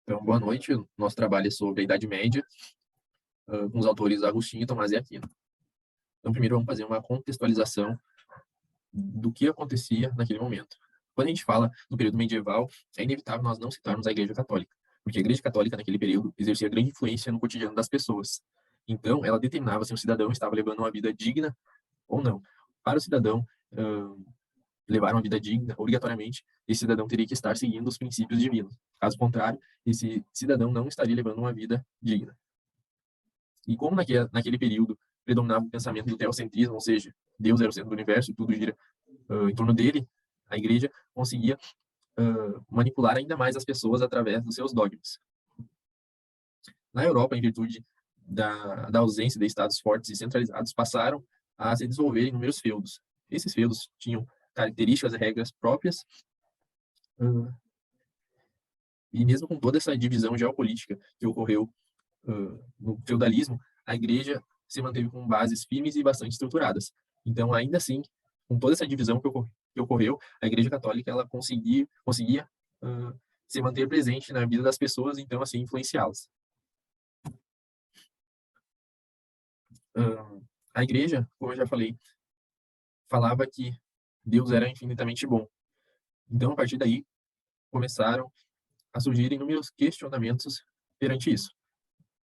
Então, boa noite. Nosso trabalho é sobre a Idade Média, com os autores Agostinho, Tomás e Aquino. Então, primeiro vamos fazer uma contextualização do que acontecia naquele momento. Quando a gente fala do período medieval, é inevitável nós não citarmos a Igreja Católica, porque a Igreja Católica, naquele período, exercia grande influência no cotidiano das pessoas. Então, ela determinava se um cidadão estava levando uma vida digna ou não. Para o cidadão levar uma vida digna, obrigatoriamente, esse cidadão teria que estar seguindo os princípios divinos. Caso contrário, esse cidadão não estaria levando uma vida digna. E como naquele período predominava o pensamento do teocentrismo, ou seja, Deus era o centro do universo e tudo gira em torno dele, a igreja conseguia manipular ainda mais as pessoas através dos seus dogmas. Na Europa, em virtude da ausência de estados fortes e centralizados, passaram a se desenvolver inúmeros feudos. Esses feudos tinham características e regras próprias, e mesmo com toda essa divisão geopolítica que ocorreu no feudalismo, a igreja se manteve com bases firmes e bastante estruturadas. Então, ainda assim, com toda essa divisão que ocorreu, a Igreja Católica ela conseguia se manter presente na vida das pessoas, então assim influenciá-las. A Igreja, como eu já falei, falava que Deus era infinitamente bom. Então, a partir daí, começaram a surgir inúmeros questionamentos perante isso.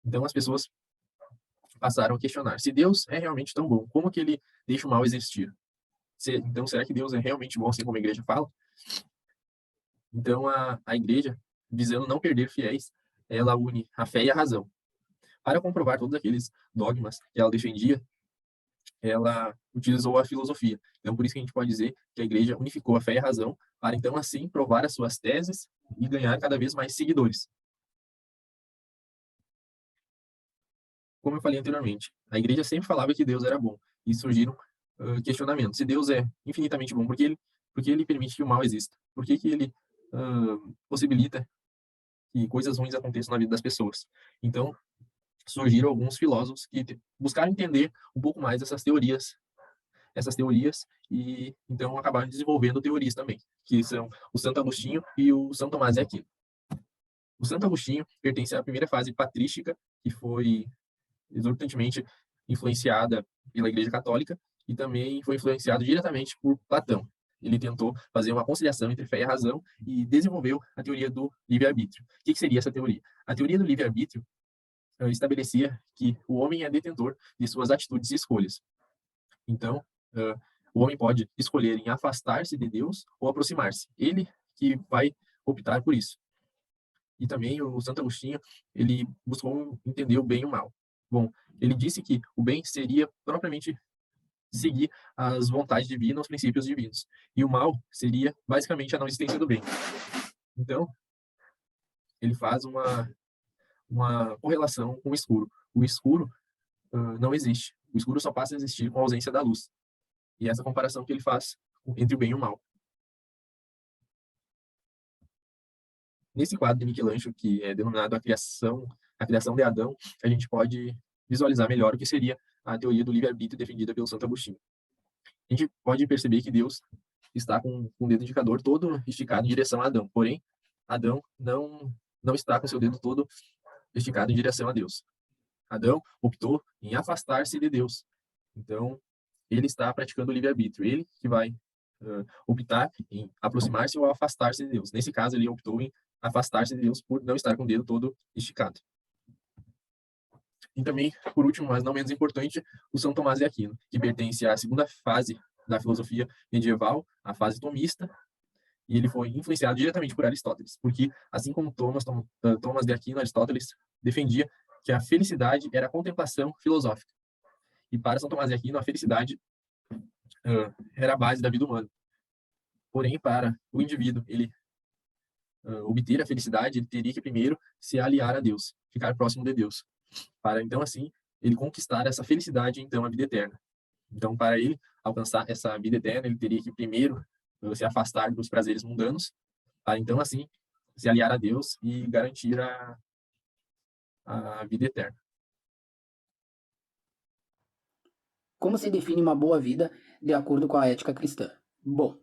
Então, as pessoas passaram a questionar: se Deus é realmente tão bom, como que ele deixa o mal existir? Então, será que Deus é realmente bom, assim como a igreja fala? Então, a igreja, visando não perder fiéis, ela une a fé e a razão. Para comprovar todos aqueles dogmas que ela defendia, ela utilizou a filosofia. Então, por isso que a gente pode dizer que a igreja unificou a fé e a razão, para então, assim, provar as suas teses e ganhar cada vez mais seguidores. Como eu falei anteriormente, a igreja sempre falava que Deus era bom, e surgiram questionamentos. Se Deus é infinitamente bom, por que ele permite que o mal exista? Por que ele possibilita que coisas ruins aconteçam na vida das pessoas? Então, surgiram alguns filósofos que buscaram entender um pouco mais essas teorias, e então acabaram desenvolvendo teorias também, que são o Santo Agostinho e o São Tomás de Aquino. O Santo Agostinho pertence à primeira fase patrística, que foi exorbitantemente influenciada pela Igreja Católica e também foi influenciado diretamente por Platão. Ele tentou fazer uma conciliação entre fé e razão e desenvolveu a teoria do livre-arbítrio. O que seria essa teoria? A teoria do livre-arbítrio estabelecia que o homem é detentor de suas atitudes e escolhas. Então, o homem pode escolher em afastar-se de Deus ou aproximar-se. Ele que vai optar por isso. E também o Santo Agostinho, ele buscou entender o bem e o mal. Bom, ele disse que o bem seria propriamente seguir as vontades divinas, os princípios divinos. E o mal seria basicamente a não existência do bem. Então, ele faz uma correlação com o escuro. O escuro não existe. O escuro só passa a existir com a ausência da luz. E essa comparação que ele faz entre o bem e o mal. Nesse quadro de Michelangelo, que é denominado a criação de Adão, a gente pode visualizar melhor o que seria a teoria do livre-arbítrio defendida pelo Santo Agostinho. A gente pode perceber que Deus está com o dedo indicador todo esticado em direção a Adão, porém, Adão não está com seu dedo todo esticado em direção a Deus. Adão optou em afastar-se de Deus. Então, ele está praticando o livre-arbítrio. Ele que vai optar em aproximar-se ou afastar-se de Deus. Nesse caso, ele optou em afastar-se de Deus por não estar com o dedo todo esticado. E também, por último, mas não menos importante, o São Tomás de Aquino, que pertence à segunda fase da filosofia medieval, a fase tomista, e ele foi influenciado diretamente por Aristóteles, porque, assim como Tomás de Aquino, Aristóteles defendia que a felicidade era a contemplação filosófica. E para São Tomás de Aquino, a felicidade era a base da vida humana. Porém, para o indivíduo ele obter a felicidade, ele teria que primeiro se aliar a Deus, ficar próximo de Deus, para então assim ele conquistar essa felicidade, então a vida eterna. Então, para ele alcançar essa vida eterna, ele teria que primeiro se afastar dos prazeres mundanos, para então assim se aliar a Deus e garantir a vida eterna. Como se define uma boa vida de acordo com a ética cristã? Bom,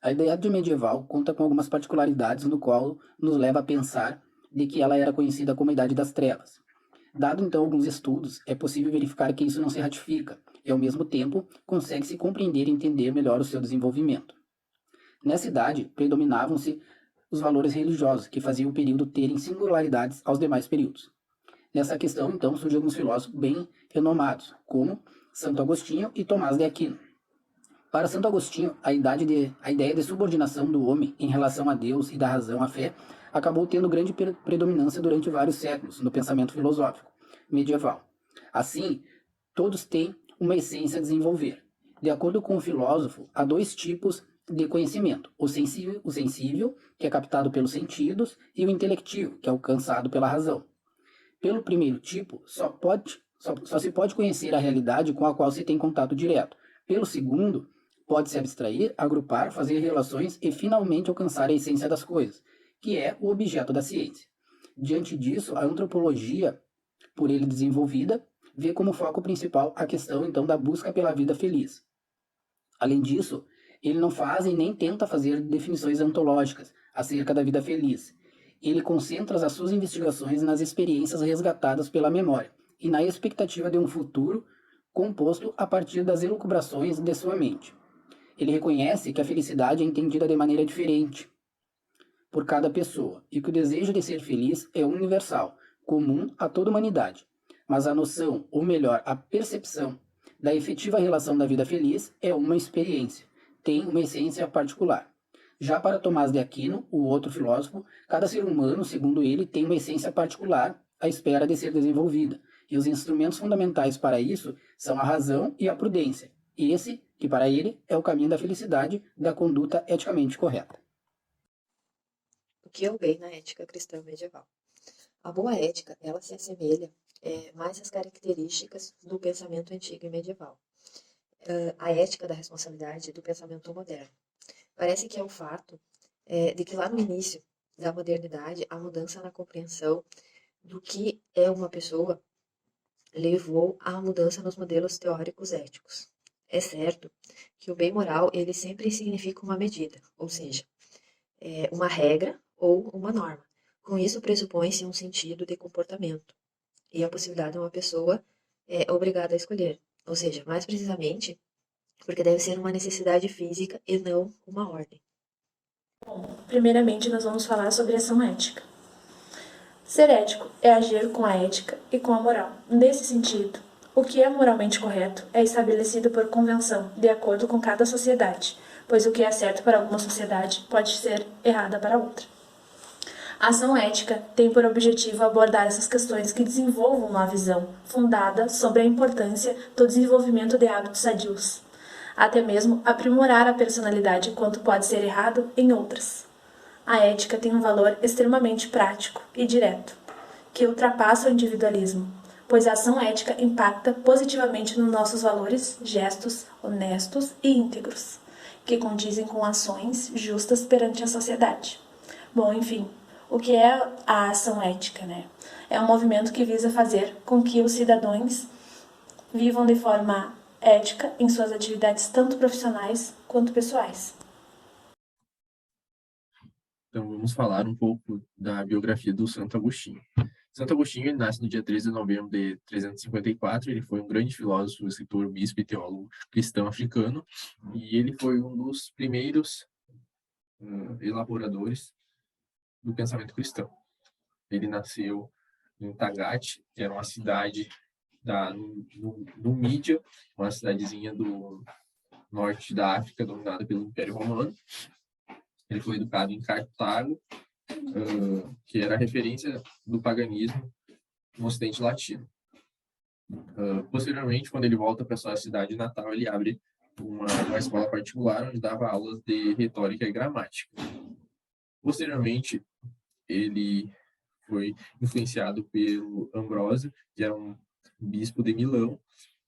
A Idade Medieval conta com algumas particularidades no qual nos leva a pensar de que ela era conhecida como a Idade das Trevas. Dado então alguns estudos, é possível verificar que isso não se ratifica e, ao mesmo tempo, consegue-se compreender e entender melhor o seu desenvolvimento. Nessa idade, predominavam-se os valores religiosos, que faziam o período terem singularidades aos demais períodos. Nessa questão, então, surgem alguns filósofos bem renomados, como Santo Agostinho e Tomás de Aquino. Para Santo Agostinho, a ideia de subordinação do homem em relação a Deus e da razão à fé acabou tendo grande predominância durante vários séculos no pensamento filosófico medieval. Assim, todos têm uma essência a desenvolver. De acordo com o filósofo, há dois tipos de conhecimento: o sensível, que é captado pelos sentidos, e o intelectivo, que é alcançado pela razão. Pelo primeiro tipo, só se pode conhecer a realidade com a qual se tem contato direto. Pelo segundo, pode-se abstrair, agrupar, fazer relações e finalmente alcançar a essência das coisas, que é o objeto da ciência. Diante disso, a antropologia, por ele desenvolvida, vê como foco principal a questão então da busca pela vida feliz. Além disso, ele não faz e nem tenta fazer definições ontológicas acerca da vida feliz. Ele concentra as suas investigações nas experiências resgatadas pela memória e na expectativa de um futuro composto a partir das elucubrações de sua mente. Ele reconhece que a felicidade é entendida de maneira diferente por cada pessoa e que o desejo de ser feliz é universal, comum a toda a humanidade. Mas a noção, ou melhor, a percepção da efetiva relação da vida feliz é uma experiência, tem uma essência particular. Já para Tomás de Aquino, o outro filósofo, cada ser humano, segundo ele, tem uma essência particular à espera de ser desenvolvida, e os instrumentos fundamentais para isso são a razão e a prudência. Esse, que para ele é o caminho da felicidade, da conduta eticamente correta. O que eu vejo na ética cristã medieval? A boa ética, ela se assemelha mais às características do pensamento antigo e medieval. A ética da responsabilidade do pensamento moderno. Parece que é o fato de que lá no início da modernidade, a mudança na compreensão do que é uma pessoa levou à mudança nos modelos teóricos éticos. É certo que o bem moral, ele sempre significa uma medida, ou seja, uma regra ou uma norma. Com isso, pressupõe-se um sentido de comportamento e a possibilidade de uma pessoa obrigada a escolher. Ou seja, mais precisamente, porque deve ser uma necessidade física e não uma ordem. Bom, primeiramente nós vamos falar sobre ação ética. Ser ético é agir com a ética e com a moral. Nesse sentido, o que é moralmente correto é estabelecido por convenção, de acordo com cada sociedade, pois o que é certo para alguma sociedade pode ser errada para outra. A ação ética tem por objetivo abordar essas questões que desenvolvam uma visão fundada sobre a importância do desenvolvimento de hábitos sadios, até mesmo aprimorar a personalidade quanto pode ser errado em outras. A ética tem um valor extremamente prático e direto, que ultrapassa o individualismo, pois a ação ética impacta positivamente nos nossos valores, gestos honestos e íntegros, que condizem com ações justas perante a sociedade. Bom, enfim, o que é a ação ética, né? É um movimento que visa fazer com que os cidadãos vivam de forma ética em suas atividades tanto profissionais quanto pessoais. Então vamos falar um pouco da biografia do Santo Agostinho. Santo Agostinho ele nasce no dia 13 de novembro de 354. Ele foi um grande filósofo, escritor, bispo e teólogo cristão africano, e ele foi um dos primeiros elaboradores do pensamento cristão. Ele nasceu em Tagate, que era uma cidade no Mídia, uma cidadezinha do norte da África, dominada pelo Império Romano. Ele foi educado em Cartago, que era a referência do paganismo no Ocidente Latino. Posteriormente, quando ele volta para sua cidade natal, ele abre uma escola particular onde dava aulas de retórica e gramática. Posteriormente, ele foi influenciado pelo Ambrósio, que era um bispo de Milão,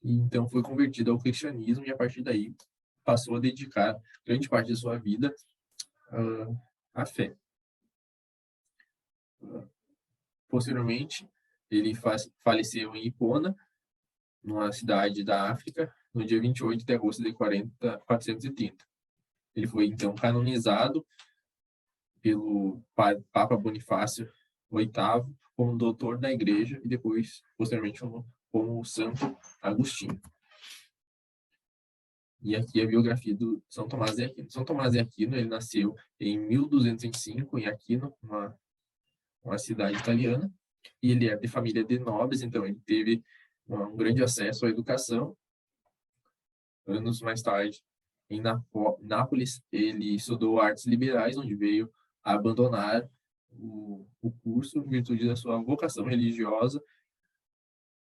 e então foi convertido ao cristianismo, e a partir daí passou a dedicar grande parte de sua vida à fé. Posteriormente, ele faleceu em Hipona, numa cidade da África, no dia 28 de agosto de 430. Ele foi, então, canonizado pelo Papa Bonifácio VIII como doutor da Igreja e depois, posteriormente, como Santo Agostinho. E aqui a biografia do São Tomás de Aquino. São Tomás de Aquino, ele nasceu em 1205 em Aquino, uma cidade italiana, e ele é de família de nobres, então ele teve um grande acesso à educação. Anos mais tarde, em Nápoles, ele estudou artes liberais, onde veio a abandonar o curso em virtude da sua vocação religiosa,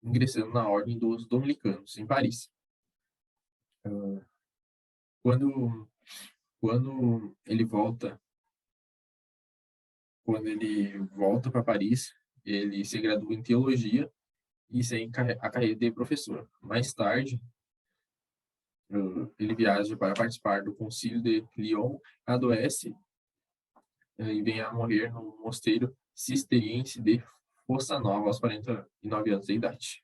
ingressando na Ordem dos Dominicanos, em Paris. Quando, quando ele volta, quando ele volta para Paris, ele se gradua em teologia e segue a carreira de professor. Mais tarde, ele viaja para participar do Concílio de Lyon, adoece e vem a morrer no mosteiro cisterciense de Fossa Nova aos 49 anos de idade.